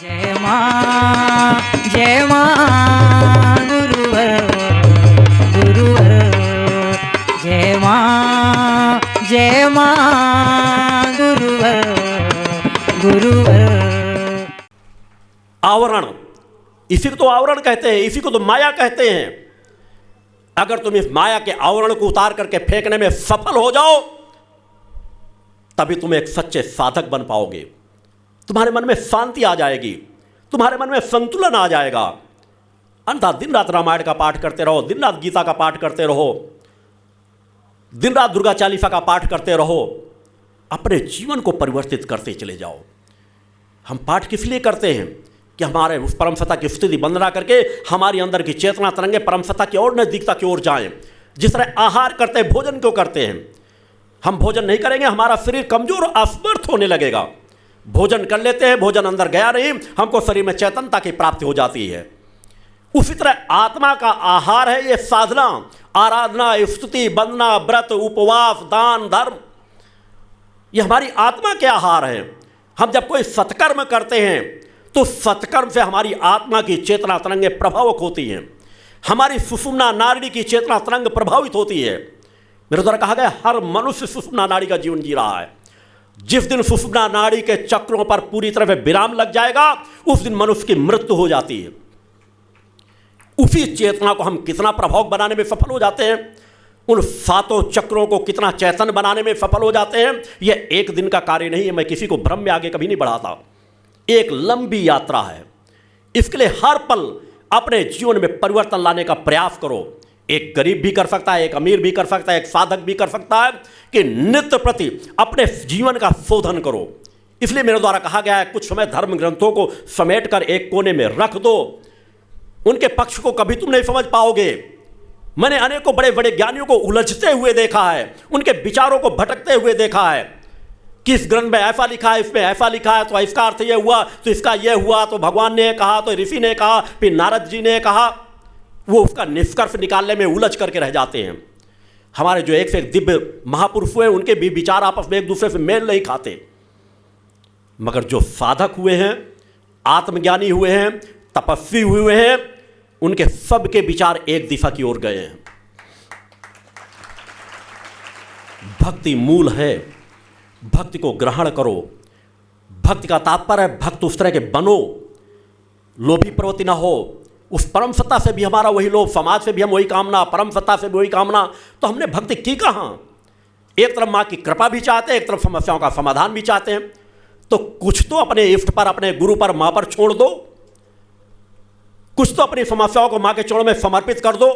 जय मां गुरुवर गुरुवर जय मां गुरुवर गुरुवर। आवरण, इसी को तो आवरण कहते हैं, इसी को तो माया कहते हैं। अगर तुम इस माया के आवरण को उतार करके फेंकने में सफल हो जाओ तभी तुम एक सच्चे साधक बन पाओगे। तुम्हारे मन में शांति आ जाएगी, तुम्हारे मन में संतुलन आ जाएगा। अन्यथा दिन रात रामायण का पाठ करते रहो, दिन रात गीता का पाठ करते रहो, दिन रात दुर्गा चालीसा का पाठ करते रहो, अपने जीवन को परिवर्तित करते चले जाओ। हम पाठ किस लिए करते हैं कि हमारे उस परम सत्ता की स्थिति वंदना करके हमारी अंदर की चेतना तरंगे परम सत्ता की ओर नजदीकता की ओर जाएं। जिस तरह आहार करते हैं, भोजन क्यों करते हैं? हम भोजन नहीं करेंगे, हमारा शरीर कमजोर और असमर्थ होने लगेगा। भोजन कर लेते हैं, भोजन अंदर गया नहीं, हमको शरीर में चेतनता की प्राप्ति हो जाती है। उसी तरह आत्मा का आहार है ये साधना, आराधना, स्तुति, वंदना, व्रत, उपवास, दान, धर्म। ये हमारी आत्मा के आहार हैं। हम जब कोई सत्कर्म करते हैं तो सत्कर्म से हमारी आत्मा की चेतना तरंगे प्रभावक होती हैं, हमारी सुषुम्ना नाड़ी की चेतना तरंग प्रभावित होती है। मेरे द्वारा कहा गया हर मनुष्य सुषुम्ना नाड़ी का जीवन जी रहा है। जिस दिन सुषुम्ना नाड़ी के चक्रों पर पूरी तरह से विराम लग जाएगा उस दिन मनुष्य की मृत्यु हो जाती है। उसी चेतना को हम कितना प्रभावक बनाने में सफल हो जाते हैं, उन सातों चक्रों को कितना चैतन्य बनाने में सफल हो जाते हैं। यह एक दिन का कार्य नहीं है। मैं किसी को भ्रम में आगे कभी नहीं बढ़ाता। एक लंबी यात्रा है। इसके लिए हर पल अपने जीवन में परिवर्तन लाने का प्रयास करो। एक गरीब भी कर सकता है, एक अमीर भी कर सकता है, एक साधक भी कर सकता है कि नित्य प्रति अपने जीवन का शोधन करो। इसलिए मेरे द्वारा कहा गया है कुछ समय धर्म ग्रंथों को समेटकर एक कोने में रख दो। उनके पक्ष को कभी तुम नहीं समझ पाओगे। मैंने अनेकों बड़े बड़े ज्ञानियों को उलझते हुए देखा है, उनके विचारों को भटकते हुए देखा है कि इस ग्रंथ में ऐसा लिखा है, इसमें ऐसा लिखा है, तो इसका अर्थ यह हुआ, तो इसका यह हुआ, तो भगवान ने कहा, तो ऋषि ने कहा, फिर नारद जी ने कहा। वो उसका निष्कर्ष निकालने में उलझ करके रह जाते हैं। हमारे जो एक से एक दिव्य महापुरुष हुए उनके भी विचार आपस में एक दूसरे से मेल नहीं खाते। मगर जो साधक हुए हैं, आत्मज्ञानी हुए हैं, तपस्वी हुए हैं, उनके सबके विचार एक दिशा की ओर गए हैं। भक्ति मूल है, भक्ति को ग्रहण करो। भक्ति का तात्पर्य है भक्त उस तरह के बनो, लोभी प्रवृत्ति ना हो। उस परम सत्ता से भी हमारा वही लोभ, समाज से भी हम वही कामना, परम सत्ता से भी वही कामना। तो हमने भक्ति की कहाँ? एक तरफ माँ की कृपा भी चाहते हैं, एक तरफ समस्याओं का समाधान भी चाहते हैं। तो कुछ तो अपने इष्ट पर, अपने गुरु पर, माँ पर छोड़ दो। कुछ तो अपनी समस्याओं को माँ के चरणों में समर्पित कर दो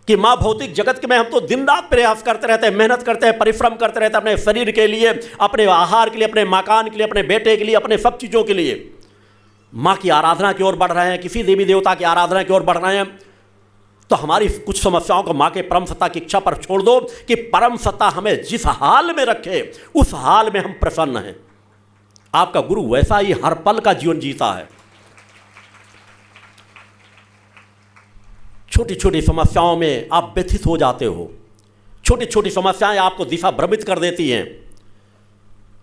कि माँ भौतिक जगत के में हम तो दिन रात प्रयास करते रहते हैं, मेहनत करते हैं, परिश्रम करते रहते हैं अपने शरीर के लिए, अपने आहार के लिए, अपने मकान के लिए, अपने बेटे के लिए, अपने सब चीज़ों के लिए। माँ की आराधना की ओर बढ़ रहे हैं, किसी देवी देवता की आराधना की ओर बढ़ रहे हैं, तो हमारी कुछ समस्याओं को माँ के परम सत्ता की इच्छा पर छोड़ दो कि परम सत्ता हमें जिस हाल में रखे उस हाल में हम प्रसन्न हैं। आपका गुरु वैसा ही हर पल का जीवन जीता है। छोटी छोटी समस्याओं में आप व्यथित हो जाते हो, छोटी छोटी समस्याएं आपको दिशा भ्रमित कर देती हैं।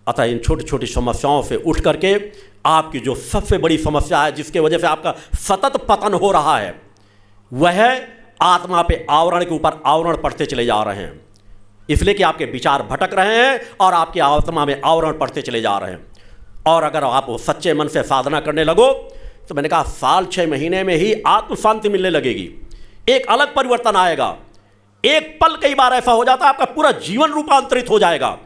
अतः इन छोटी छोटी समस्याओं से उठ करके आपकी जो सबसे बड़ी समस्या है, जिसके वजह से आपका सतत पतन हो रहा है, वह आत्मा पे आवरण के ऊपर आवरण पड़ते चले जा रहे हैं। इसलिए कि आपके विचार भटक रहे हैं और आपकी आत्मा में आवरण पड़ते चले जा रहे हैं। और अगर आप सच्चे मन से साधना करने लगो तो मैंने कहा साल 6 महीने में ही आत्म शांति मिलने लगेगी, एक अलग परिवर्तन आएगा। एक पल कई बार ऐसा हो जाता है आपका पूरा जीवन रूपांतरित हो जाएगा।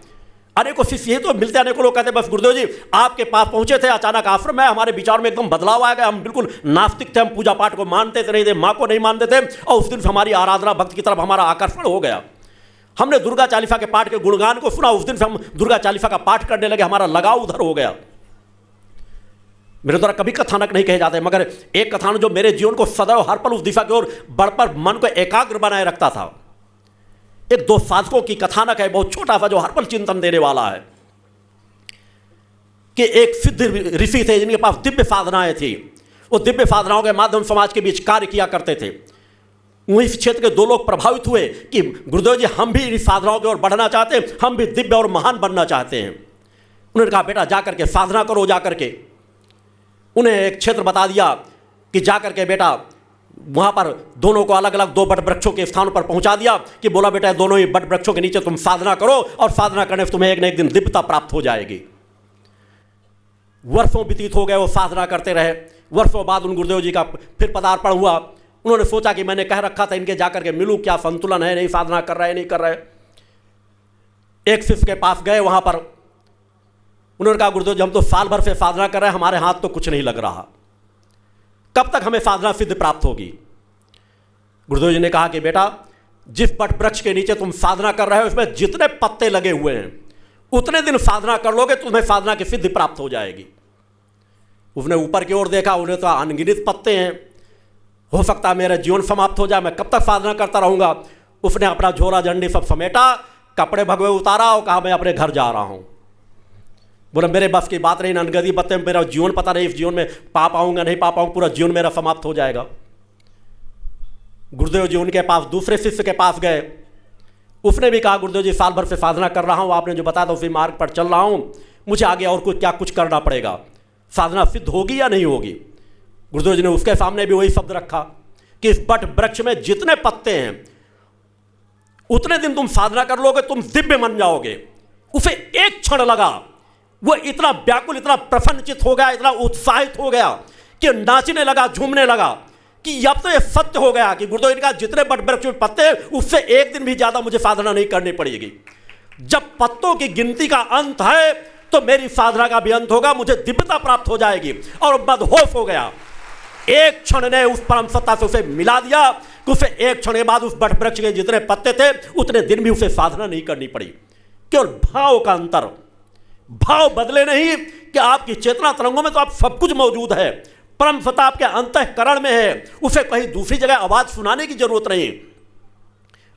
अनेकों शिष्य यही तो मिलते, अनेकों लोग कहते हैं बस गुरुदेव जी आपके पास पहुंचे थे, अचानक आश्रम में हमारे विचार में एकदम बदलाव आ गया। हम बिल्कुल नास्तिक थे, हम पूजा पाठ को मानते थे नहीं थे, माँ को नहीं मानते थे, और उस दिन से हमारी आराधना भक्ति की तरफ हमारा आकर्षण हो गया। हमने दुर्गा चालीसा के पाठ के गुणगान को सुना, उस दिन से हम दुर्गा चालीसा का पाठ करने लगे, हमारा लगाव उधर हो गया। मेरे द्वारा कभी कथानक नहीं कहे जाते, मगर एक कथानक जो मेरे जीवन को सदैव हर पल उस दिशा की ओर बढ़कर मन को एकाग्र बनाए रखता था। एक 2 साधकों की कथानक है, बहुत छोटा सा, जो हर पल चिंतन देने वाला है। कि एक सिद्ध ऋषि थे जिनके पास दिव्य साधनाएं थी। वो दिव्य साधनाओं के माध्यम समाज के बीच कार्य किया करते थे। वहीं क्षेत्र के 2 लोग प्रभावित हुए कि गुरुदेव जी हम भी इन साधनाओं की ओर बढ़ना चाहते हैं, हम भी दिव्य और महान बनना चाहते हैं। उन्होंने कहा बेटा जा करके साधना करो, जा करके। उन्हें एक क्षेत्र बता दिया कि जाकर के बेटा वहाँ पर दोनों को अलग अलग 2 बट वृक्षों के स्थानों पर पहुँचा दिया कि बोला बेटा दोनों ही बट वृक्षों के नीचे तुम साधना करो और साधना करने से तुम्हें एक न एक दिन दिव्यता प्राप्त हो जाएगी। वर्षों व्यतीत हो गए, वो साधना करते रहे। वर्षों बाद उन गुरुदेव जी का फिर पदार्पण हुआ। उन्होंने सोचा कि मैंने कह रखा था इनके जाकर के मिलूं, क्या संतुलन है, नहीं साधना कर रहे नहीं कर रहे। एक शिष्य के पास गए, वहाँ पर उन्होंने कहा गुरुदेव जी हम तो साल भर से साधना कर रहे हैं, हमारे हाथ तो कुछ नहीं लग रहा, कब तक हमें साधना सिद्ध प्राप्त होगी। गुरुदेव जी ने कहा कि बेटा जिस बट वृक्ष के नीचे तुम साधना कर रहे हो उसमें जितने पत्ते लगे हुए हैं उतने दिन साधना कर लोगे तुम्हें साधना की सिद्धि प्राप्त हो जाएगी। उसने ऊपर की ओर देखा, उन्हें तो अनगिनत पत्ते हैं, हो सकता है मेरा जीवन समाप्त हो जाए, मैं कब तक साधना करता रहूंगा। उसने अपना झोला झंडी सब समेटा, कपड़े भगवे उतारा और कहा मैं अपने घर जा रहा हूं। बोला मेरे बस की बात नहीं, अनगदी पत्ते, मेरा जीवन पता नहीं इस जीवन में पा पाऊंगा नहीं पा पाऊंगा, पूरा जीवन मेरा समाप्त हो जाएगा। गुरुदेव जी उनके पास दूसरे शिष्य के पास गए। उसने भी कहा गुरुदेव जी साल भर से साधना कर रहा हूं, आपने जो बताया था उसी मार्ग पर चल रहा हूं, मुझे आगे और कुछ करना पड़ेगा, साधना सिद्ध होगी या नहीं होगी। गुरुदेव जी ने उसके सामने भी वही शब्द रखा कि इस बट वृक्ष में जितने पत्ते हैं उतने दिन तुम साधना कर लोगे, तुम दिव्य बन जाओगे। उसे एक क्षण लगा, वो इतना व्याकुल, इतना प्रसन्नचित हो गया, इतना उत्साहित हो गया कि नाचने लगा, झूमने लगा कि अब तो ये सत्य हो गया कि गुरुदेव जी का जितने बट वृक्ष में पत्ते उससे एक दिन भी ज्यादा मुझे साधना नहीं करनी पड़ेगी। जब पत्तों की गिनती का अंत है तो मेरी साधना का भी अंत होगा, मुझे दिव्यता प्राप्त हो जाएगी। और मदहोश हो गया। एक क्षण ने उस परम सत्ता से उसे मिला दिया कि उसे एक क्षण के बाद उस बट वृक्ष के जितने पत्ते थे उतने दिन भी उसे साधना नहीं करनी पड़ी। केवल भाव का अंतर, भाव बदले नहीं कि आपकी चेतना तरंगों में तो आप सब कुछ मौजूद है, परम सत्ता आपके अंतःकरण में है, उसे कहीं दूसरी जगह आवाज सुनाने की जरूरत नहीं।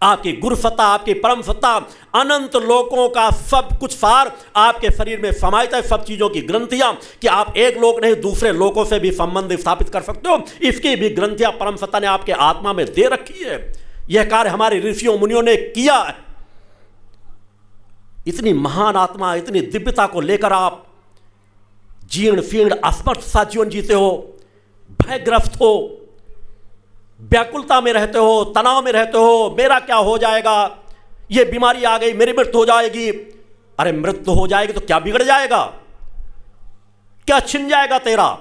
आपकी गुरु सत्ता, आपकी परम सत्ता, अनंत लोकों का सब कुछ सार आपके शरीर में समाहित है, सब चीजों की ग्रंथियां कि आप एक लोक नहीं दूसरे लोकों से भी संबंध स्थापित कर सकते हो, इसकी भी ग्रंथियां परम सत्ता ने आपके आत्मा में दे रखी है। यह कार्य हमारे ऋषियों मुनियों ने किया है। इतनी महान आत्मा, इतनी दिव्यता को लेकर आप जीर्ण शीर्ण अस्पष्ट सा जीवन जीते हो, भयग्रस्त हो, व्याकुलता में रहते हो, तनाव में रहते हो, मेरा क्या हो जाएगा, ये बीमारी आ गई, मेरी मृत्यु हो जाएगी। अरे मृत्यु हो जाएगी तो क्या बिगड़ जाएगा, क्या छिन जाएगा तेरा।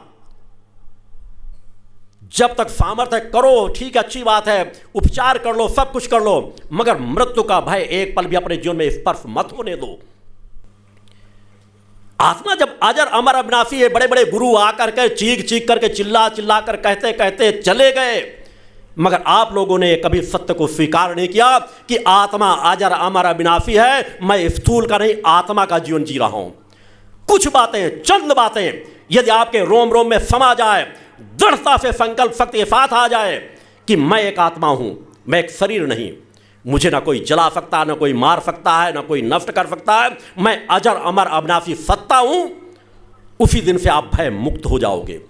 जब तक सामर्थ्य करो, ठीक अच्छी बात है, उपचार कर लो, सब कुछ कर लो, मगर मृत्यु का भय एक पल भी अपने जीवन में स्पर्श मत होने दो। आत्मा जब अजर अमर अविनाशी है, बड़े बड़े गुरु आकर के चीख करके चिल्ला कर कहते कहते चले गए, मगर आप लोगों ने कभी सत्य को स्वीकार नहीं किया कि आत्मा अजर अमर अविनाशी है, मैं स्थूल का नहीं आत्मा का जीवन जी रहा हूं। कुछ बातें, चंद बातें यदि आपके रोम रोम में समा जाए, दृढ़ता से संकल्प शक्ति के साथ आ जाए कि मैं एक आत्मा हूं, मैं एक शरीर नहीं, मुझे ना कोई जला सकता, ना कोई मार सकता है, ना कोई नष्ट कर सकता है, मैं अजर अमर अविनाशी सत्ता हूं, उसी दिन से आप भय मुक्त हो जाओगे।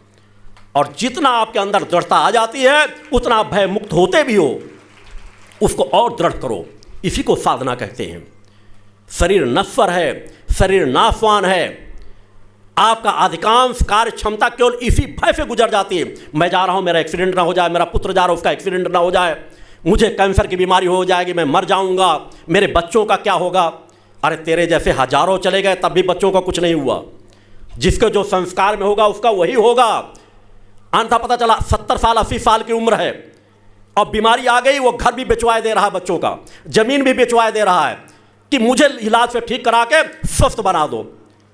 और जितना आपके अंदर दृढ़ता आ जाती है उतना आप भय मुक्त होते भी हो, उसको और दृढ़ करो। इसी को साधना कहते हैं। शरीर नश्वर है, शरीर नाशवान है, आपका अधिकांश कार्य क्षमता केवल इसी भय से गुजर जाती है। मैं जा रहा हूं, मेरा एक्सीडेंट ना हो जाए, मेरा पुत्र जा रहा है उसका एक्सीडेंट ना हो जाए, मुझे कैंसर की बीमारी हो जाएगी, मैं मर जाऊंगा, मेरे बच्चों का क्या होगा। अरे तेरे जैसे हजारों चले गए तब भी बच्चों का कुछ नहीं हुआ। जिसके जो संस्कार में होगा उसका वही होगा। अंत पता चला 70 साल 80 साल की उम्र है और बीमारी आ गई, वो घर भी बेचवाए दे रहा है, बच्चों का जमीन भी बेचवाए दे रहा है कि मुझे इलाज से ठीक करा के स्वस्थ बना दो।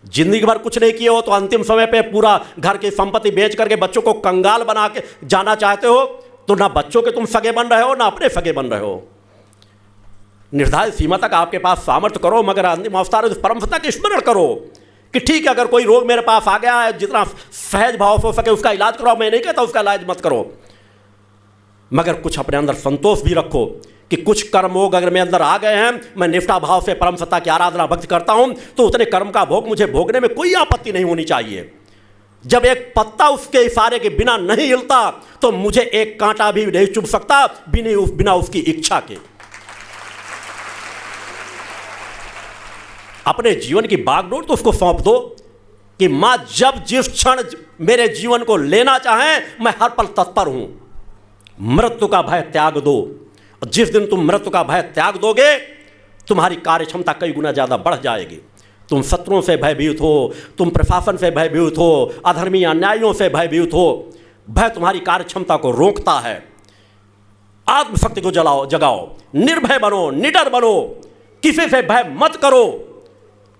जिंदगी भर कुछ नहीं किए हो तो अंतिम समय पे पूरा घर की संपत्ति बेच करके बच्चों को कंगाल बना के जाना चाहते हो, तो ना बच्चों के तुम सगे बन रहे हो, ना अपने सगे बन रहे हो। निर्धारित सीमा तक आपके पास सामर्थ्य करो, मगर अंतिम अवस्था में परम सत्ता की स्मरण करो कि ठीक है, अगर कोई रोग मेरे पास आ गया है, जितना सहज भाव हो सके उसका इलाज करो। मैं नहीं कहता उसका इलाज मत करो, मगर कुछ अपने अंदर संतोष भी रखो कि कुछ कर्म योग अगर मेरे अंदर आ गए हैं, मैं निष्ठा भाव से परम सत्ता की आराधना भक्ति करता हूं, तो उतने कर्म का भोग मुझे भोगने में कोई आपत्ति नहीं होनी चाहिए। जब एक पत्ता उसके इशारे के बिना नहीं हिलता तो मुझे एक कांटा भी नहीं चुभ सकता बिना उसकी इच्छा के। अपने जीवन की बागडोर तो उसको सौंप दो, कि माँ जब जिस क्षण मेरे जीवन को लेना चाहें मैं हर पल तत्पर हूं। मृत्यु का भय त्याग दो। जिस दिन तुम मृत्यु का भय त्याग दोगे तुम्हारी कार्य क्षमता कई गुना ज़्यादा बढ़ जाएगी। तुम शत्रुओं से भयभीत हो, तुम प्रशासन से भयभीत हो, अधर्मी अन्यायियों से भयभीत हो। भय तुम्हारी कार्य क्षमता को रोकता है। आत्मशक्ति को जगाओ, निर्भय बनो, निडर बनो, किसी से भय मत करो।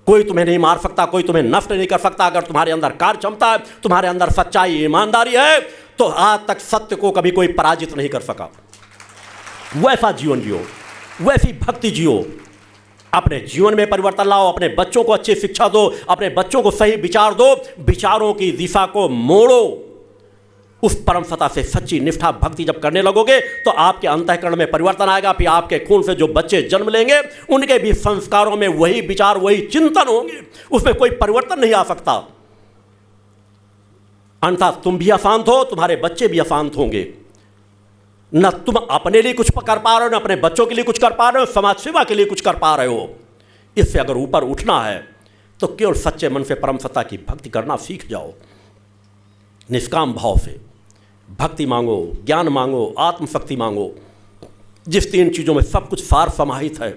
कोई तुम्हें नहीं मार सकता, कोई तुम्हें नष्ट नहीं कर सकता। अगर तुम्हारे अंदर कार्य क्षमता है, तुम्हारे अंदर सच्चाई ईमानदारी है, तो आज तक सत्य को कभी कोई पराजित नहीं कर सका। वैसा जीवन जियो, वैसी भक्ति जियो। अपने जीवन में परिवर्तन लाओ, अपने बच्चों को अच्छी शिक्षा दो, अपने बच्चों को सही विचार दो, विचारों की दिशा को मोड़ो। उस परम सत्ता से सच्ची निष्ठा भक्ति जब करने लगोगे तो आपके अंतःकरण में परिवर्तन आएगा। फिर आपके खून से जो बच्चे जन्म लेंगे उनके भी संस्कारों में वही विचार, वही चिंतन होंगे, उसमें कोई परिवर्तन नहीं आ सकता। अन्यथा तुम भी अशांत हो, तुम्हारे बच्चे भी अशांत होंगे। न तुम अपने लिए कुछ कर पा रहे हो, न अपने बच्चों के लिए कुछ कर पा रहे हो, समाज सेवा के लिए कुछ कर पा रहे हो। इससे अगर ऊपर उठना है तो केवल सच्चे मन से परम सत्ता की भक्ति करना सीख जाओ। निष्काम भाव से भक्ति मांगो, ज्ञान मांगो, आत्मशक्ति मांगो। जिस तीन चीज़ों में सब कुछ सार समाहित है।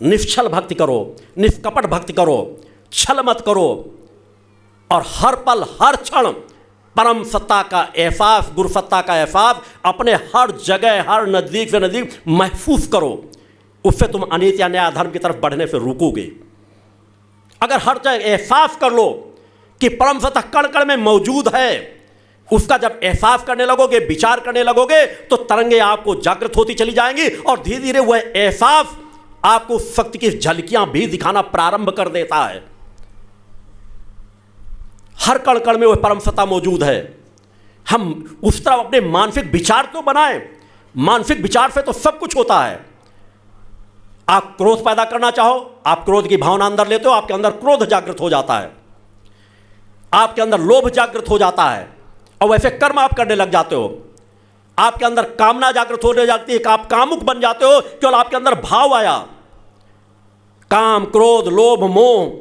निश्चल भक्ति करो, निष्कपट भक्ति करो, छल मत करो, और हर पल हर क्षण परम सत्ता का एहसास, गुरु सत्ता का एहसास अपने हर जगह, हर नज़दीक से नज़दीक महसूस करो। उससे तुम अनीति या न्याय धर्म की तरफ बढ़ने से रुकोगे। अगर हर जगह एहसास कर लो कि परम सत्ता कण कण में मौजूद है, उसका जब एहसास करने लगोगे, विचार करने लगोगे, तो तरंगे आपको जागृत होती चली जाएंगी और धीरे धीरे वह एहसास आपको शक्ति की झलकियां भी दिखाना प्रारंभ कर देता है। हर कण कण में वह परम सत्ता मौजूद है। हम उस तरफ अपने मानसिक विचार तो बनाएं। मानसिक विचार से तो सब कुछ होता है। आप क्रोध पैदा करना चाहो, आप क्रोध की भावना अंदर लेते हो, आपके अंदर क्रोध जागृत हो जाता है, आपके अंदर लोभ जागृत हो जाता है, और वैसे कर्म आप करने लग जाते हो। आपके अंदर कामना जागृत होने जाती है, आप कामुक बन जाते हो, केवल आपके अंदर भाव आया। काम, क्रोध, लोभ, मोह,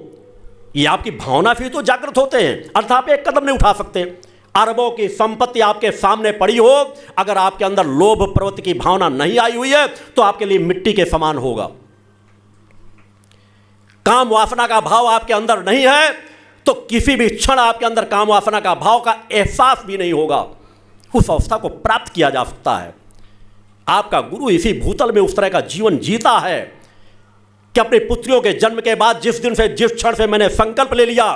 ये आपकी भावना से तो जागृत होते हैं, अर्थात आप एक कदम नहीं उठा सकते। अरबों की संपत्ति आपके सामने पड़ी हो, अगर आपके अंदर लोभ प्रवृत्ति की भावना नहीं आई हुई है तो आपके लिए मिट्टी के समान होगा। काम वासना का भाव आपके अंदर नहीं है तो किसी भी क्षण आपके अंदर काम वासना का भाव का एहसास भी नहीं होगा। उस अवस्था को प्राप्त किया जा सकता है। आपका गुरु इसी भूतल में उस तरह का जीवन जीता है कि अपनी पुत्रियों के जन्म के बाद जिस दिन से, जिस क्षण से मैंने संकल्प ले लिया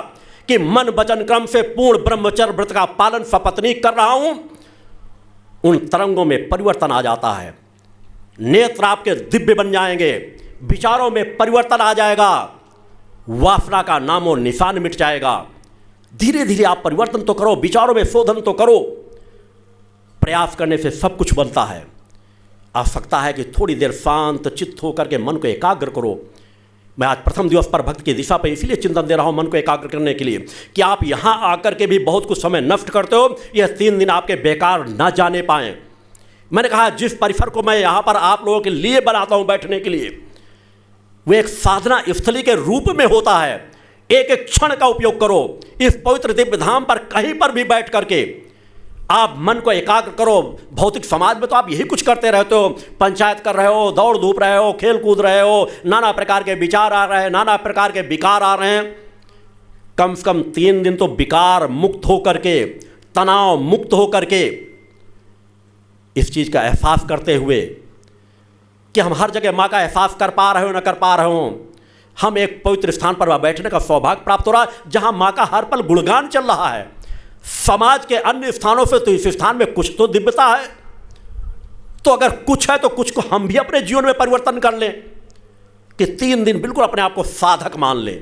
कि मन वचन क्रम से पूर्ण ब्रह्मचर्य व्रत का पालन सपत्नी कर रहा हूं, उन तरंगों में परिवर्तन आ जाता है। नेत्र आपके दिव्य बन जाएंगे, विचारों में परिवर्तन आ जाएगा, वासना का नामो निशान मिट जाएगा। धीरे धीरे आप परिवर्तन तो करो, विचारों में शोधन तो करो। प्रयास करने से सब कुछ बनता है। आवश्यकता है कि थोड़ी देर शांत चित्त होकर के मन को एकाग्र करो। मैं आज प्रथम दिवस पर भक्ति की दिशा पर इसलिए चिंतन दे रहा हूं मन को एकाग्र करने के लिए कि आप यहां आकर के भी बहुत कुछ समय नष्ट करते हो। यह 3 दिन आपके बेकार न जाने पाएं। मैंने कहा जिस परिसर को मैं यहां पर आप लोगों के लिए बनाता हूं बैठने के लिए, वो एक साधना स्थली के रूप में होता है। एक एक क्षण का उपयोग करो। इस पवित्र दिव्य धाम पर कहीं पर भी बैठ करके आप मन को एकाग्र करो। भौतिक समाज में तो आप यही कुछ करते रहते हो, पंचायत कर रहे हो, दौड़ धूप रहे हो, खेल कूद रहे हो, नाना प्रकार के विचार आ रहे हैं, नाना प्रकार के विकार आ रहे हैं। कम से कम 3 दिन तो विकार मुक्त होकर के, तनाव मुक्त होकर के, इस चीज़ का एहसास करते हुए कि हम हर जगह माँ का एहसास कर पा रहे हो न कर पा रहे हो, हम एक पवित्र स्थान पर बैठने का सौभाग्य प्राप्त हो रहा है जहाँ माँ का हर पल गुणगान चल रहा है। समाज के अन्य स्थानों से तो इस स्थान में कुछ तो दिव्यता है, तो अगर कुछ है तो कुछ को हम भी अपने जीवन में परिवर्तन कर लें कि 3 दिन बिल्कुल अपने आप को साधक मान लें।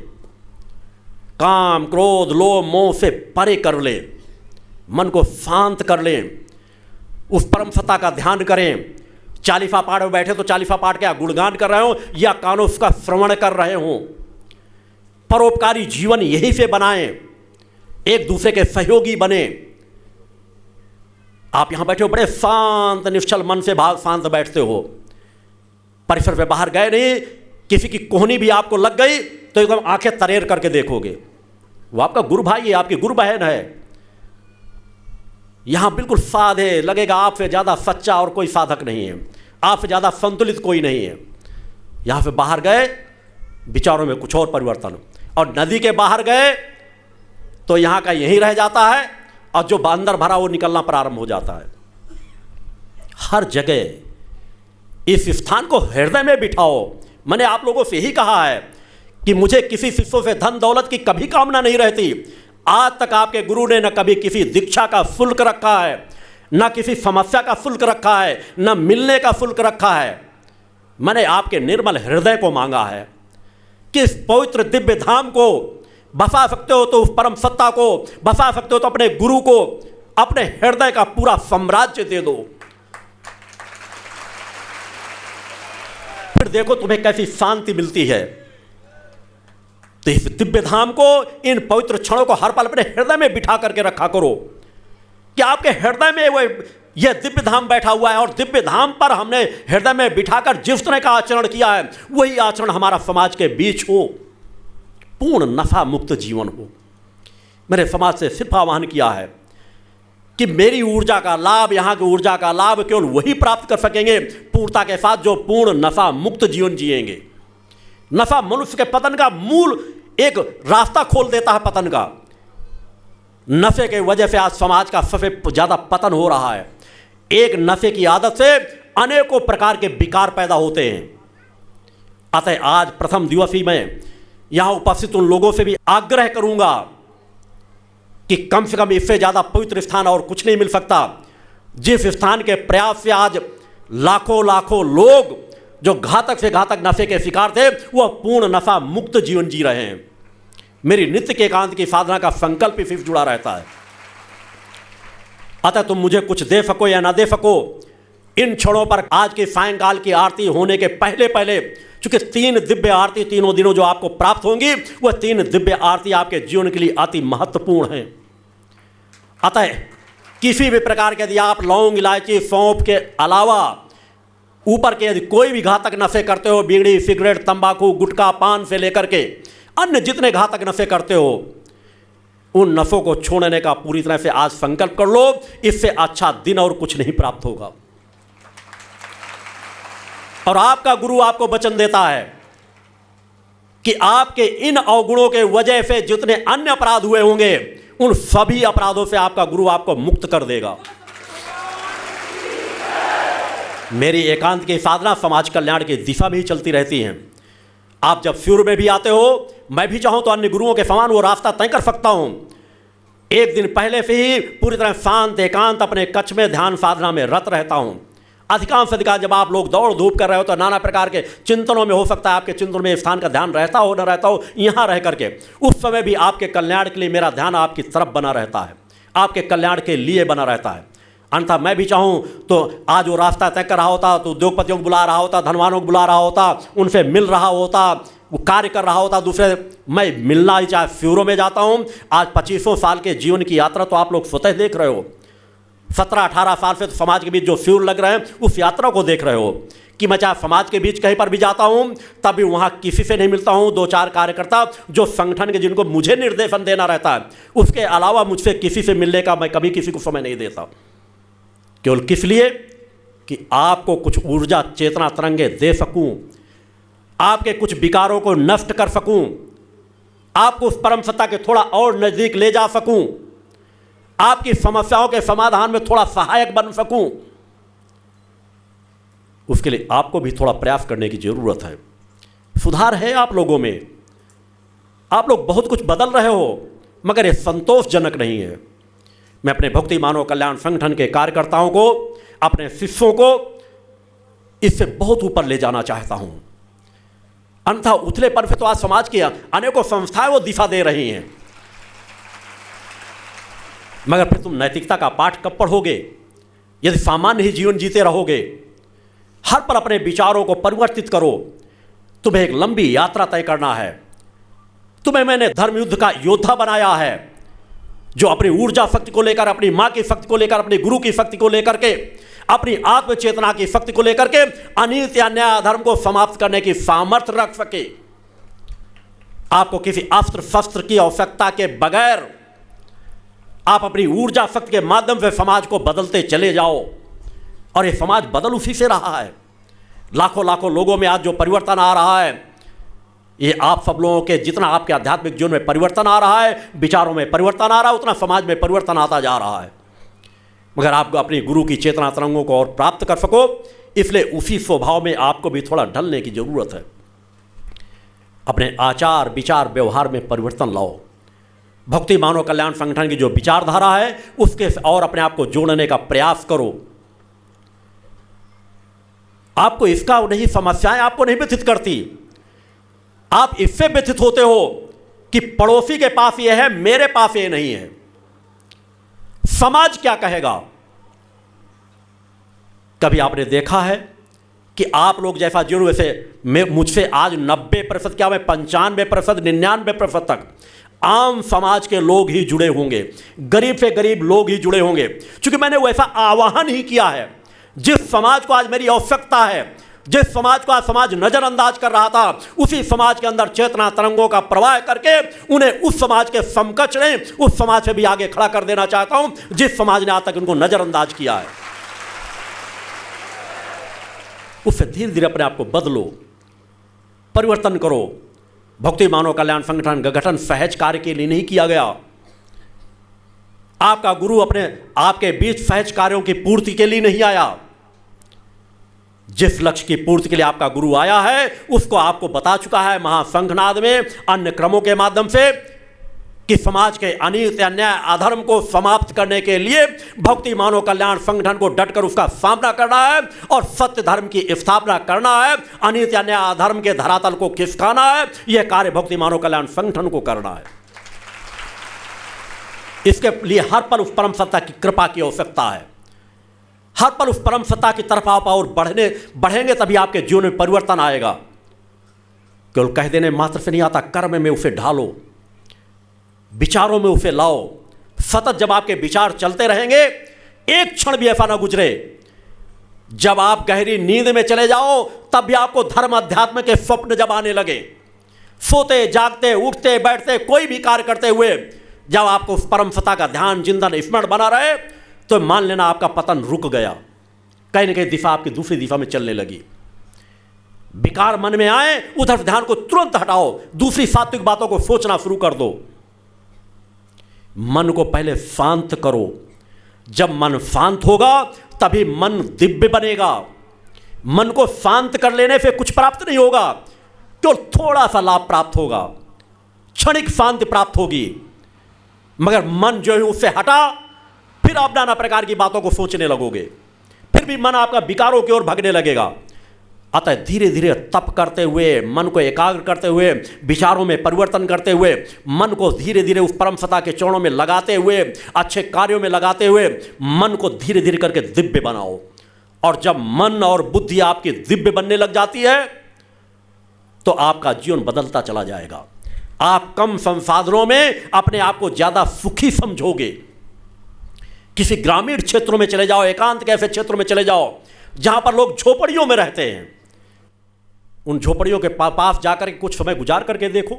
काम, क्रोध, लोभ, मोह से परे कर लें, मन को शांत कर लें, उस परम सत्ता का ध्यान करें। चालीसा पाठ में बैठे तो चालीसा पाठ क्या गुणगान कर रहे हो या कानों उसका श्रवण कर रहे हो। परोपकारी जीवन यही से बनाएं, एक दूसरे के सहयोगी बने। आप यहां बैठे हो बड़े शांत निश्चल मन से शांत बैठते हो, परिसर से बाहर गए नहीं, किसी की कोहनी भी आपको लग गई तो एकदम आंखें तरेर करके देखोगे। वो आपका गुरु भाई है, आपकी गुरु बहन है। यहां बिल्कुल साधे लगेगा, आपसे ज़्यादा सच्चा और कोई साधक नहीं है, आपसे ज़्यादा संतुलित कोई नहीं है। यहां से बाहर गए विचारों में कुछ और परिवर्तन, और नदी के बाहर गए तो यहां का यही रह जाता है, और जो अंदर भरा वो निकलना प्रारंभ हो जाता है। हर जगह इस स्थान को हृदय में बिठाओ। मैंने आप लोगों से यही कहा है कि मुझे किसी शिष्यों से धन दौलत की कभी कामना नहीं रहती। आज तक आपके गुरु ने न कभी किसी दीक्षा का शुल्क रखा है, न किसी समस्या का शुल्क रखा है, न मिलने का शुल्क रखा है। मैंने आपके निर्मल हृदय को मांगा है कि इस पवित्र दिव्य धाम को बसा सकते हो तो उस परम सत्ता को बसा सकते हो तो अपने गुरु को अपने हृदय का पूरा साम्राज्य दे दो। फिर देखो तुम्हें कैसी शांति मिलती है। तो इस दिव्य धाम को, इन पवित्र क्षणों को हर पल अपने हृदय में बिठा करके रखा करो कि आपके हृदय में वो यह दिव्य धाम बैठा हुआ है, और दिव्य धाम पर हमने हृदय में बिठाकर जिस तरह का आचरण किया है वही आचरण हमारा समाज के बीच हो। पूर्ण नशा मुक्त जीवन हो। मेरे समाज से सिर्फ आह्वान किया है कि मेरी ऊर्जा का लाभ, यहाँ की ऊर्जा का लाभ केवल वही प्राप्त कर सकेंगे पूर्णता के साथ जो पूर्ण नशा मुक्त जीवन जिएंगे। नशा मनुष्य के पतन का मूल एक रास्ता खोल देता है पतन का। नशे के वजह से आज समाज का सबसे ज़्यादा पतन हो रहा है। एक नशे की आदत से अनेकों प्रकार के विकार पैदा होते हैं। अतः आज प्रथम दिवस ही मैं यहाँ उपस्थित उन लोगों से भी आग्रह करूँगा कि कम से कम इससे ज़्यादा पवित्र स्थान और कुछ नहीं मिल सकता। जिस स्थान के प्रयास से आज लाखों लाखों लोग जो घातक से घातक नशे के शिकार थे वह पूर्ण नशा मुक्त जीवन जी रहे हैं। मेरी नित्य के एकांत की साधना का संकल्प इसी से जुड़ा रहता है। अतः तुम मुझे कुछ दे सको या ना दे सको, इन क्षणों पर आज के सायंकाल की आरती होने के पहले पहले, चूंकि 3 दिव्य आरती तीनों दिनों जो आपको प्राप्त होंगी वह 3 दिव्य आरती आपके जीवन के लिए अति महत्वपूर्ण है। अतः किसी भी प्रकार के यदि आप लौंग, इलायची, सौंफ के अलावा ऊपर के यदि कोई भी घातक नशे करते हो, बीड़ी, सिगरेट, तंबाकू, गुटखा, पान से लेकर के अन्य जितने घातक नशे करते हो, उन नशों को छोड़ने का पूरी तरह से आज संकल्प कर लो। इससे अच्छा दिन और कुछ नहीं प्राप्त होगा। और आपका गुरु आपको वचन देता है कि आपके इन अवगुणों के वजह से जितने अन्य अपराध हुए होंगे उन सभी अपराधों से आपका गुरु आपको मुक्त कर देगा। मेरी एकांत की साधना समाज कल्याण की दिशा में ही चलती रहती हैं। आप जब फ्यूर में भी आते हो, मैं भी चाहूं तो अन्य गुरुओं के समान वो रास्ता तय कर सकता हूं। एक दिन पहले से ही पूरी तरह शांत एकांत अपने कक्ष में ध्यान साधना में रत रहता हूं। अधिकांश जब आप लोग दौड़ धूप कर रहे हो तो नाना प्रकार के चिंतनों में हो सकता है आपके चिंतन में स्थान का ध्यान रहता हो न रहता हो, यहाँ रह करके उस समय भी आपके कल्याण के लिए मेरा ध्यान आपकी तरफ बना रहता है, आपके कल्याण के लिए बना रहता है। अन्यथा मैं भी चाहूँ तो आज वो रास्ता तय कर रहा होता, तो उद्योगपतियों को बुला रहा होता, धनवानों को बुला रहा होता, उनसे मिल रहा होता, वो कार्य कर रहा होता दूसरे। मैं मिलना ही चाहे फ्यूरो में जाता हूँ। आज 25 साल के जीवन की यात्रा तो आप लोग स्वतः देख रहे हो। 17-18 साल से तो समाज के बीच जो फ्यूर लग रहे हैं उस यात्रा को देख रहे हो कि मैं चाहे समाज के बीच कहीं पर भी जाता हूँ तब भी वहाँ किसी से नहीं मिलता हूँ। 2-4 कार्यकर्ता जो संगठन के जिनको मुझे निर्देशन देना रहता है, उसके अलावा मुझसे किसी से मिलने का मैं कभी किसी को समय नहीं देता। केवल किस लिए कि आपको कुछ ऊर्जा चेतना तरंगे दे सकूं, आपके कुछ विकारों को नष्ट कर सकूं, आपको उस परम सत्ता के थोड़ा और नज़दीक ले जा सकूं, आपकी समस्याओं के समाधान में थोड़ा सहायक बन सकूं। उसके लिए आपको भी थोड़ा प्रयास करने की जरूरत है। सुधार है आप लोगों में, आप लोग बहुत कुछ बदल रहे हो, मगर ये संतोषजनक नहीं है। मैं अपने भक्ति मानव कल्याण संगठन के कार्यकर्ताओं को, अपने शिष्यों को इससे बहुत ऊपर ले जाना चाहता हूं। अन्यथा उथले पर तो आज समाज की अनेकों संस्थाएं वो दिशा दे रही हैं, मगर फिर तुम नैतिकता का पाठ कब पढ़ोगे यदि सामान्य ही जीवन जीते रहोगे। हर पर अपने विचारों को परिवर्तित करो। तुम्हें एक लंबी यात्रा तय करना है। तुम्हें मैंने धर्म युद्ध का योद्धा बनाया है, जो अपनी ऊर्जा शक्ति को लेकर, अपनी माँ की शक्ति को लेकर, अपनी गुरु की शक्ति को लेकर के, अपनी आत्म चेतना की शक्ति को लेकर के अनीति अन्याय अधर्म को समाप्त करने की सामर्थ्य रख सके। आपको किसी अस्त्र शस्त्र की आवश्यकता के बगैर आप अपनी ऊर्जा शक्ति के माध्यम से समाज को बदलते चले जाओ, और ये समाज बदल उसी से रहा है। लाखों लाखों लोगों में आज जो परिवर्तन आ रहा है, ये आप सब लोगों के, जितना आपके आध्यात्मिक जीवन में परिवर्तन आ रहा है, विचारों में परिवर्तन आ रहा है, उतना समाज में परिवर्तन आता जा रहा है। मगर आप अपनी गुरु की चेतना तरंगों को और प्राप्त कर सको, इसलिए उसी स्वभाव में आपको भी थोड़ा ढलने की जरूरत है। अपने आचार विचार व्यवहार में परिवर्तन लाओ। भक्ति मानव कल्याण संगठन की जो विचारधारा है उसके और अपने आप को जोड़ने का प्रयास करो। आपको इसका नहीं, समस्याएं आपको नहीं व्यथित करती, आप इससे व्यथित होते हो कि पड़ोसी के पास यह है, मेरे पास यह नहीं है, समाज क्या कहेगा। कभी आपने देखा है कि आप लोग जैसा जुड़े, वैसे मुझसे आज 90% क्या, मैं 95% 99% तक आम समाज के लोग ही जुड़े होंगे, गरीब से गरीब लोग ही जुड़े होंगे, क्योंकि मैंने वैसा आह्वान ही किया है। जिस समाज को आज मेरी आवश्यकता है, जिस समाज को आज समाज नजरअंदाज कर रहा था, उसी समाज के अंदर चेतना तरंगों का प्रवाह करके उन्हें उस समाज के समकक्ष ने, उस समाज से भी आगे खड़ा कर देना चाहता हूं जिस समाज ने आज तक उनको नजरअंदाज किया है। उससे धीरे धीरे अपने आप को बदलो, परिवर्तन करो। भक्ति मानव कल्याण संगठन का गठन सहज कार्य के लिए नहीं किया गया। आपका गुरु आपके बीच सहज कार्यों की पूर्ति के लिए नहीं आया। जिस लक्ष्य की पूर्ति के लिए आपका गुरु आया है उसको आपको बता चुका है महासंघनाद में, अन्य क्रमों के माध्यम से, कि समाज के अनित अन्याय अधर्म को समाप्त करने के लिए भक्ति मानव कल्याण संगठन को डटकर उसका सामना करना है और सत्य धर्म की स्थापना करना है, अनित अन्याय अधर्म के धरातल को खिसकाना है। यह कार्य भक्ति मानव कल्याण संगठन को करना है। इसके लिए हर पल उस परम सत्ता की कृपा की आवश्यकता है। हर पल उस परम सत्ता की तरफ आप और बढ़ेंगे तभी आपके जीवन में परिवर्तन आएगा। केवल कह देने मात्र से नहीं आता, कर्म में उसे ढालो, विचारों में उसे लाओ। सतत जब आपके विचार चलते रहेंगे, एक क्षण भी ऐसा ना गुजरे जब आप गहरी नींद में चले जाओ तब भी आपको धर्म अध्यात्म के स्वप्न जब आने लगे, सोते जागते उठते बैठते कोई भी कार्य करते हुए जब आपको उस परम सत्ता का ध्यान चिंतन स्मरण बना रहे, तो मान लेना आपका पतन रुक गया, कहीं ना कहीं दिशा आपकी दूसरी दिशा में चलने लगी। विकार मन में आए, उधर ध्यान को तुरंत हटाओ, दूसरी सात्विक बातों को सोचना शुरू कर दो। मन को पहले शांत करो। जब मन शांत होगा तभी मन दिव्य बनेगा। मन को शांत कर लेने से कुछ प्राप्त नहीं होगा, तो थोड़ा सा लाभ प्राप्त होगा, क्षणिक शांति प्राप्त होगी। मगर मन जो है उससे हटा, फिर आप नाना प्रकार की बातों को सोचने लगोगे, फिर भी मन आपका विकारों की ओर भागने लगेगा। अतः धीरे धीरे तप करते हुए, मन को एकाग्र करते हुए, विचारों में परिवर्तन करते हुए, मन को धीरे धीरे उस परम सत्ता के चरणों में लगाते हुए, अच्छे कार्यों में लगाते हुए मन को धीरे धीरे करके दिव्य बनाओ। और जब मन और बुद्धि आपकी दिव्य बनने लग जाती है तो आपका जीवन बदलता चला जाएगा। आप कम संसाधनों में अपने आप को ज्यादा सुखी समझोगे। किसी ग्रामीण क्षेत्रों में चले जाओ, एकांत के ऐसे क्षेत्रों में चले जाओ जहां पर लोग झोपड़ियों में रहते हैं। उन झोपड़ियों के पास जाकर के कुछ समय गुजार करके देखो।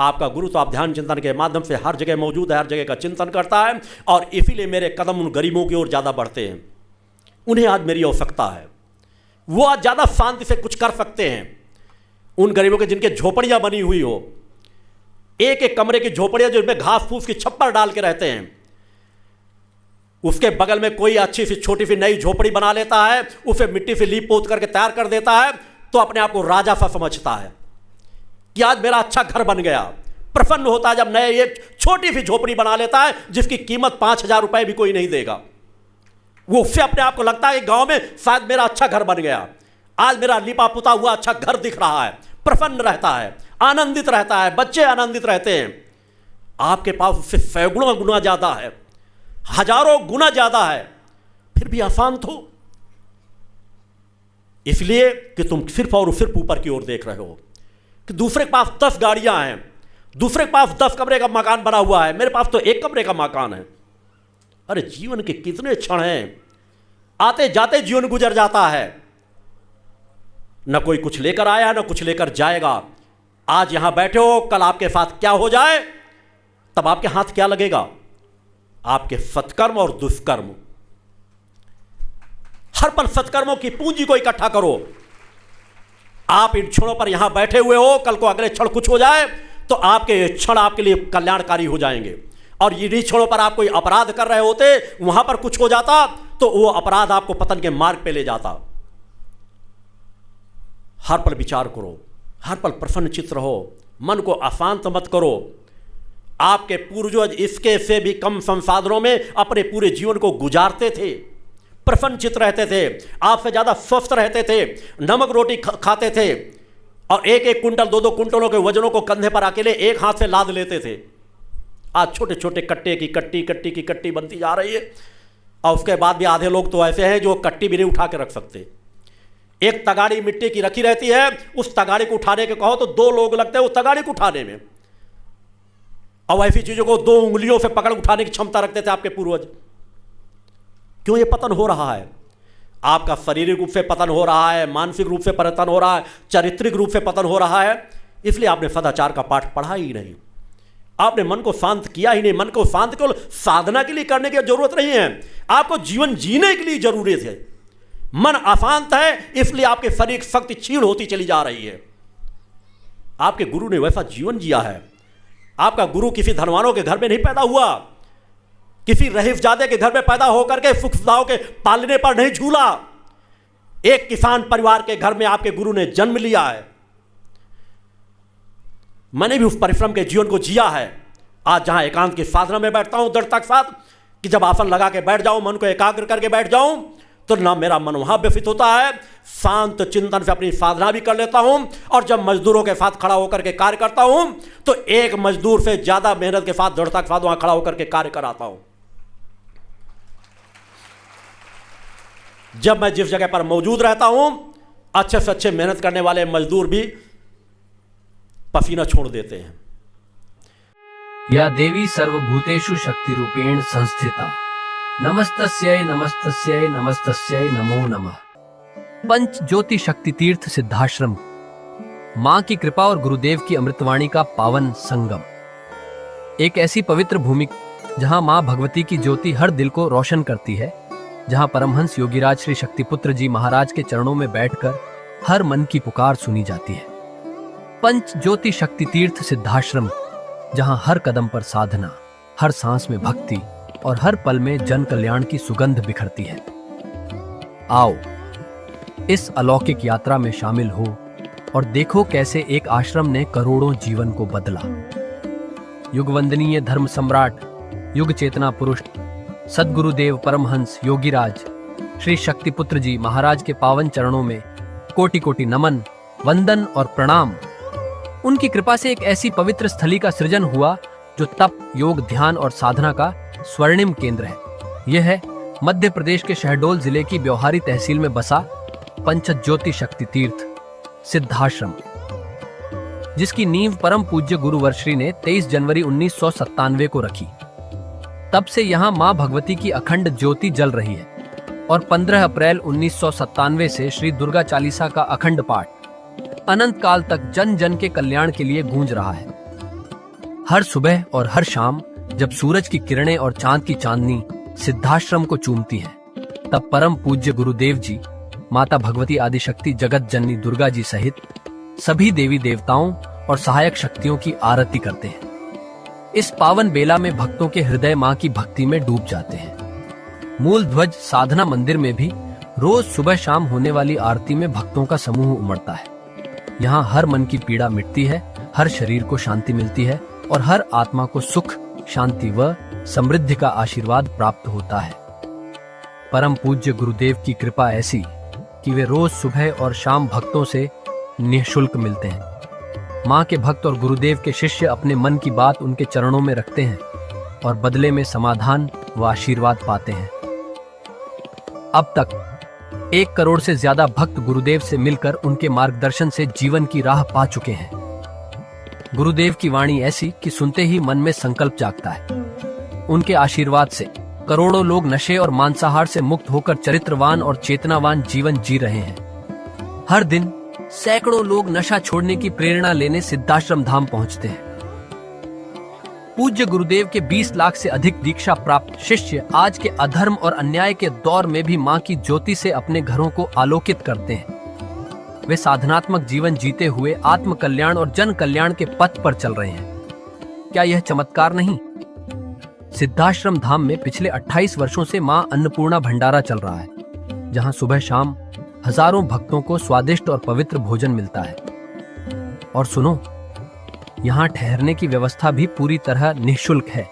आपका गुरु तो आप ध्यान चिंतन के माध्यम से हर जगह मौजूद है, हर जगह का चिंतन करता है, और इसीलिए मेरे कदम उन गरीबों की ओर ज़्यादा बढ़ते हैं। उन्हें आज मेरी आवश्यकता है, वो आज ज़्यादा शांति से कुछ कर सकते हैं। उन गरीबों के जिनके झोपड़ियाँ बनी हुई हो, एक एक कमरे की झोपड़ियाँ जिनमें घास फूस की छप्पर डाल के रहते हैं, उसके बगल में कोई अच्छी सी छोटी सी नई झोपड़ी बना लेता है, उसे मिट्टी से लीप पोत करके तैयार कर देता है, तो अपने आप को राजा सा समझता है कि आज मेरा अच्छा घर बन गया। प्रसन्न होता है जब नए एक छोटी सी झोपड़ी बना लेता है जिसकी कीमत 5,000 रुपए भी कोई नहीं देगा। वो उससे अपने आप को लगता है कि गांव में शायद मेरा अच्छा घर बन गया, आज मेरा लिपा पुता हुआ अच्छा घर दिख रहा है। प्रसन्न रहता है, आनंदित रहता है, बच्चे आनंदित रहते हैं। आपके पास उससे सैकड़ों गुना ज्यादा है, हजारों गुना ज्यादा है, फिर भी अशांत हो, इसलिए कि तुम सिर्फ और सिर्फ ऊपर की ओर देख रहे हो। कि दूसरे के पास 10 गाड़ियां हैं, दूसरे के पास 10 कमरे का मकान बना हुआ है, मेरे पास तो 1 कमरे का मकान है। अरे जीवन के कितने क्षण हैं, आते जाते जीवन गुजर जाता है, न कोई कुछ लेकर आया न कुछ लेकर जाएगा। आज यहां बैठे हो, कल आपके साथ क्या हो जाए, तब आपके हाथ क्या लगेगा? आपके सत्कर्म और दुष्कर्म। हर पल सत्कर्मों की पूंजी को इकट्ठा करो। आप इन क्षणों पर यहां बैठे हुए हो, कल को अगले क्षण कुछ हो जाए तो आपके क्षण आपके लिए कल्याणकारी हो जाएंगे। और इन्हीं क्षणों पर आप कोई अपराध कर रहे होते, वहां पर कुछ हो जाता तो वो अपराध आपको पतन के मार्ग पे ले जाता। हर पल विचार करो, हर पल प्रसन्न चित्त रहो, मन को अशांत मत करो। आपके पूर्वज इसके से भी कम संसाधनों में अपने पूरे जीवन को गुजारते थे, प्रसन्न चित्त रहते थे, आपसे ज़्यादा स्वस्थ रहते थे, नमक रोटी खाते थे और एक एक कुंटल 2-2 कुंटलों के वजनों को कंधे पर अकेले एक हाथ से लाद लेते थे। आज छोटे छोटे कट्टे की कट्टी बनती जा रही है। और उसके बाद भी आधे लोग तो ऐसे हैं जो कट्टी भी नहीं उठा के रख सकते। एक तगाड़ी मिट्टी की रखी रहती है, उस तगाड़ी को उठाने के कहो तो 2 लोग लगते हैं उस तगाड़ी को उठाने में। और ऐसी चीजों को 2 उंगलियों से पकड़ उठाने की क्षमता रखते थे आपके पूर्वज। क्यों ये पतन हो रहा है? आपका शारीरिक रूप से पतन हो रहा है, मानसिक रूप से पतन हो रहा है, चारित्रिक रूप से पतन हो रहा है, इसलिए आपने सदाचार का पाठ पढ़ा ही नहीं, आपने मन को शांत किया ही नहीं। मन को शांत केवल साधना के लिए करने की जरूरत नहीं है, आपको जीवन जीने के लिए जरूरत है। मन अशांत है इसलिए आपके शरीर की शक्ति क्षीण होती चली जा रही है। आपके गुरु ने वैसा जीवन जिया है। आपका गुरु किसी धनवानों के घर में नहीं पैदा हुआ, किसी रहीफजादे के घर में पैदा होकर के सुख सुविधाओं के पालने पर नहीं झूला। एक किसान परिवार के घर में आपके गुरु ने जन्म लिया है। मैंने भी उस परिश्रम के जीवन को जिया है। आज जहां एकांत की साधना में बैठता हूं दृढ़ता के साथ कि जब आसन लगा के बैठ जाऊं, मन को एकाग्र करके बैठ जाऊं, तो ना मेरा मन वहां व्यथित होता है, शांत चिंतन से अपनी साधना भी कर लेता हूं। और जब मजदूरों के साथ खड़ा होकर के कार्य करता हूं तो एक मजदूर से ज्यादा मेहनत के साथ दृढ़ता के साथ वहां खड़ा होकर के कार्य कराता हूं। जब मैं जिस जगह पर मौजूद रहता हूं, अच्छे से अच्छे मेहनत करने वाले मजदूर भी पसीना छोड़ देते हैं। या देवी सर्वभूतेषु शक्ति रूपेण संस्थिता नमस्तस्यै नमस्तस्यै नमस्तस्यै नमो नमः। पंच ज्योति शक्ति तीर्थ सिद्धाश्रम, मां की कृपा और गुरुदेव की अमृतवाणी का पावन संगम। एक ऐसी पवित्र भूमि जहां मां भगवती की ज्योति हर दिल को रोशन करती है, जहां परमहंस योगीराज श्री शक्तिपुत्र जी महाराज के चरणों में बैठकर हर मन की पुकार सुनी जाती है। पंच ज्योति शक्ति तीर्थ सिद्धाश्रम, जहां हर कदम पर साधना, हर सांस में भक्ति और हर पल में जन कल्याण की सुगंध बिखरती है। आओ इस अलौकिक यात्रा में शामिल हो और देखो कैसे एक आश्रम ने करोड़ों जीवन को बदला। युगवंदनीय धर्म सम्राट, युग चेतना पुरुष सद्गुरुदेव परमहंस योगीराज श्री शक्तिपुत्र जी महाराज के पावन चरणों में कोटि कोटि नमन, वंदन और प्रणाम। उनकी कृपा से एक ऐसी पवित्र स्थली का सृजन हुआ जो तप, योग, ध्यान और साधना का स्वर्णिम केंद्र है। यह है मध्य प्रदेश के शहडोल जिले की ब्योहारी तहसील में बसा पंचज्योति शक्ति तीर्थ सिद्धाश्रम, जिसकी नींव परम पूज्य गुरुवर्श्री ने 23 जनवरी 1997 को रखी। तब से यहाँ मां भगवती की अखंड ज्योति जल रही है और 15 अप्रैल 1997 से श्री दुर्गा चालीसा का अखंड पाठ अनंत काल तक जन जन के कल्याण के लिए गूंज रहा है। हर सुबह और हर शाम जब सूरज की किरणें और चांद की चांदनी सिद्धाश्रम को चूमती हैं, तब परम पूज्य गुरुदेव जी माता भगवती आदिशक्ति जगत जननी दुर्गा जी सहित सभी देवी देवताओं और सहायक शक्तियों की आरती करते हैं। इस पावन बेला में भक्तों के हृदय मां की भक्ति में डूब जाते हैं। मूल ध्वज साधना मंदिर में भी रोज सुबह शाम होने वाली आरती में भक्तों का समूह उमड़ता है। यहाँ हर मन की पीड़ा मिटती है, हर शरीर को शांति मिलती है और हर आत्मा को सुख, शांति व समृद्धि का आशीर्वाद प्राप्त होता है। परम पूज्य गुरुदेव की कृपा ऐसी कि वे रोज सुबह और शाम भक्तों से निःशुल्क मिलते हैं। मां के भक्त और गुरुदेव के शिष्य अपने मन की बात उनके चरणों में रखते हैं और बदले में समाधान व आशीर्वाद पाते हैं। अब तक 1 करोड़ से ज्यादा भक्त गुरुदेव से मिलकर उनके मार्गदर्शन से जीवन की राह पा चुके हैं। गुरुदेव की वाणी ऐसी कि सुनते ही मन में संकल्प जागता है। उनके आशीर्वाद से करोड़ों लोग नशे और मांसाहार से मुक्त होकर चरित्रवान और चेतनावान जीवन जी रहे हैं। हर दिन सैकड़ों लोग नशा छोड़ने की प्रेरणा लेने सिद्धाश्रम धाम पहुंचते हैं। पूज्य गुरुदेव के 20 लाख से अधिक दीक्षा प्राप्त शिष्य आज के अधर्म और अन्याय के दौर में भी मां की ज्योति से अपने घरों को आलोकित करते हैं। वे साधनात्मक जीवन जीते हुए आत्म कल्याण और जन कल्याण के पथ पर चल रहे हैं। क्या यह चमत्कार नहीं? सिद्धाश्रम धाम में पिछले 28 वर्षों से मां अन्नपूर्णा भंडारा चल रहा है, जहां सुबह शाम हजारों भक्तों को स्वादिष्ट और पवित्र भोजन मिलता है। और सुनो, यहाँ ठहरने की व्यवस्था भी पूरी तरह निःशुल्क है।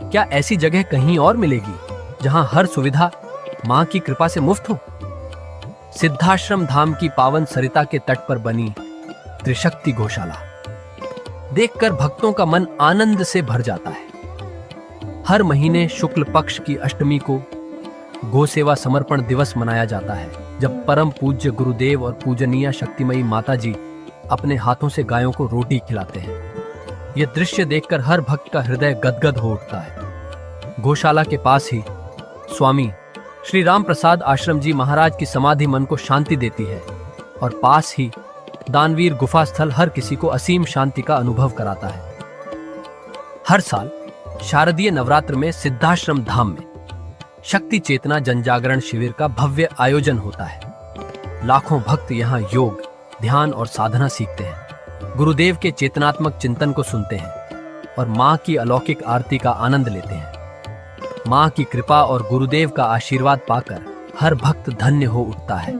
क्या ऐसी जगह कहीं और मिलेगी जहां हर सुविधा मां की कृपा से मुफ्त हो? सिद्धाश्रम धाम की पावन सरिता के तट पर बनी त्रिशक्ति गौशाला देखकर भक्तों का मन आनंद से भर जाता है। हर महीने शुक्ल पक्ष की अष्टमी को गो सेवा समर्पण दिवस मनाया जाता है, जब परम पूज्य गुरुदेव और पूजनीय शक्तिमयी माता जी अपने हाथों से गायों को रोटी खिलाते हैं। यह दृश्य देखकर हर भक्त का हृदय गदगद हो उठता है। गौशाला के पास ही स्वामी श्री राम प्रसाद आश्रम जी महाराज की समाधि मन को शांति देती है, और पास ही दानवीर गुफा स्थल हर किसी को असीम शांति का अनुभव कराता है। हर साल शारदीय नवरात्र में सिद्धाश्रम धाम में शक्ति चेतना जनजागरण शिविर का भव्य आयोजन होता है। लाखों भक्त यहाँ योग, ध्यान और साधना सीखते हैं, गुरुदेव के चेतनात्मक चिंतन को सुनते हैं और मां की अलौकिक आरती का आनंद लेते हैं। मां की कृपा और गुरुदेव का आशीर्वाद पाकर हर भक्त धन्य हो उठता है।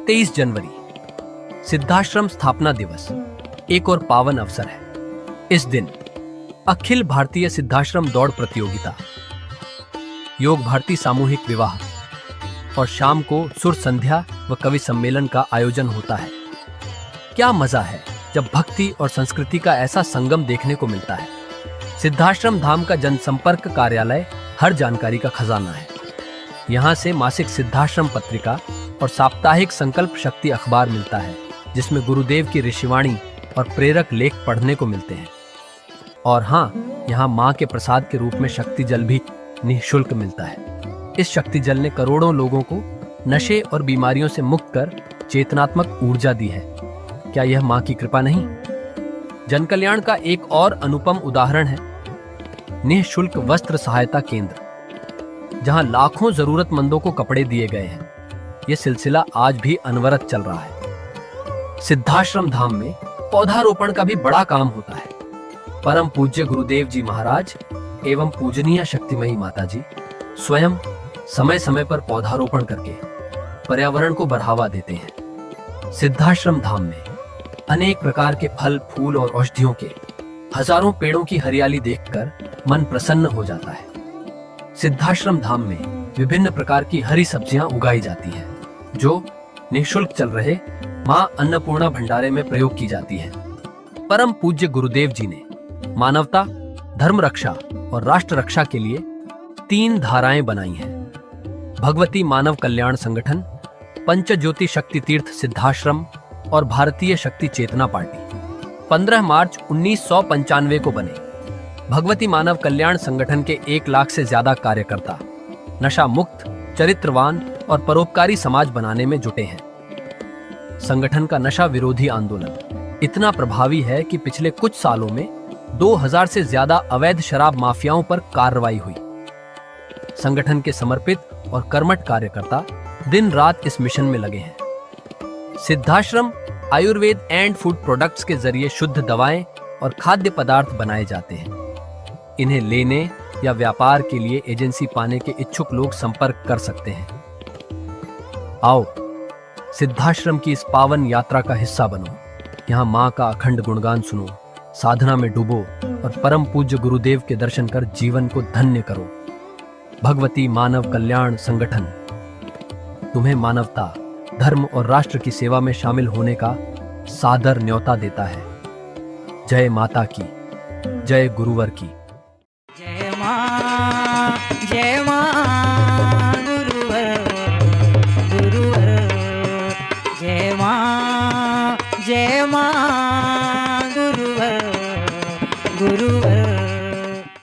23 जनवरी सिद्धाश्रम स्थापना दिवस एक और पावन अवसर है। इस दिन अखिल भारतीय सिद्धाश्रम दौड़ प्रतियोगिता, योग भारती सामूहिक विवाह और शाम को सुर संध्या व कवि सम्मेलन का आयोजन होता है। क्या मजा है जब भक्ति और संस्कृति का ऐसा संगम देखने को मिलता है। सिद्धाश्रम धाम का जनसंपर्क कार्यालय हर जानकारी का खजाना है। यहाँ से मासिक सिद्धाश्रम पत्रिका और साप्ताहिक संकल्प शक्ति अखबार मिलता है, जिसमें गुरुदेव की ऋषिवाणी और प्रेरक लेख पढ़ने को मिलते हैं। और हाँ, यहाँ माँ के प्रसाद के रूप में शक्ति जल भी निःशुल्क मिलता है। इस शक्ति जल ने करोड़ों लोगों को नशे और बीमारियों से मुक्त कर चेतनात्मक ऊर्जा दी है। क्या यह माँ की कृपा नहीं? जन कल्याण का एक और अनुपम उदाहरण है निःशुल्क वस्त्र सहायता केंद्र, जहां लाखों जरूरतमंदों को कपड़े दिए गए हैं। यह सिलसिला आज भी अनवरत चल रहा है। सिद्धाश्रम धाम में पौधारोपण का भी बड़ा काम होता है। परम पूज्य गुरुदेव जी महाराज एवं पूजनीय शक्तिमयी माता जी स्वयं समय समय पर पौधारोपण करके पर्यावरण को बढ़ावा देते हैं। सिद्धाश्रम धाम में अनेक प्रकार के फल, फूल और औषधियों के हजारों पेड़ों की हरियाली देखकर मन प्रसन्न हो जाता है। सिद्धाश्रम धाम में विभिन्न प्रकार की हरी सब्जियां उगाई जाती हैं, जो निःशुल्क चल रहे मां अन्नपूर्णा भंडारे में प्रयोग की जाती है। परम पूज्य गुरुदेव जी ने मानवता, धर्म रक्षा और राष्ट्र रक्षा के लिए 3 धाराएं बनाई हैं। भगवती मानव कल्याण संगठन, पंचज्योति शक्ति तीर्थ सिद्धाश्रम और भारतीय शक्ति चेतना पार्टी 15 मार्च 1995 को बने। भगवती मानव कल्याण संगठन के 1 लाख से ज्यादा कार्यकर्ता नशा मुक्त, चरित्रवान और परोपकारी समाज बनाने में जुटे हैं। संगठन का नशा विरोधी आंदोलन इतना प्रभावी है कि पिछले कुछ सालों में 2000 से ज्यादा अवैध शराब माफियाओं पर कार्रवाई हुई। संगठन के समर्पित और कर्मठ कार्यकर्ता दिन रात इस मिशन में लगे हैं। Siddhashram Ayurveda and food products के जरिए शुद्ध दवाएं और खाद्य पदार्थ बनाए जाते हैं। इन्हें लेने या व्यापार के लिए एजेंसी पाने के इच्छुक लोग संपर्क कर सकते हैं। आओ सिद्धाश्रम की इस पावन यात्रा का हिस्सा बनो। यहाँ माँ का अखंड गुणगान सुनो, साधना में डूबो और परम पूज्य गुरुदेव के दर्शन कर जीवन को धन्य करो। भगवती मानव कल्याण संगठन तुम्हें मानवता, धर्म और राष्ट्र की सेवा में शामिल होने का सादर न्योता देता है। जय माता की, जय गुरुवर की। जय मां, जय मां।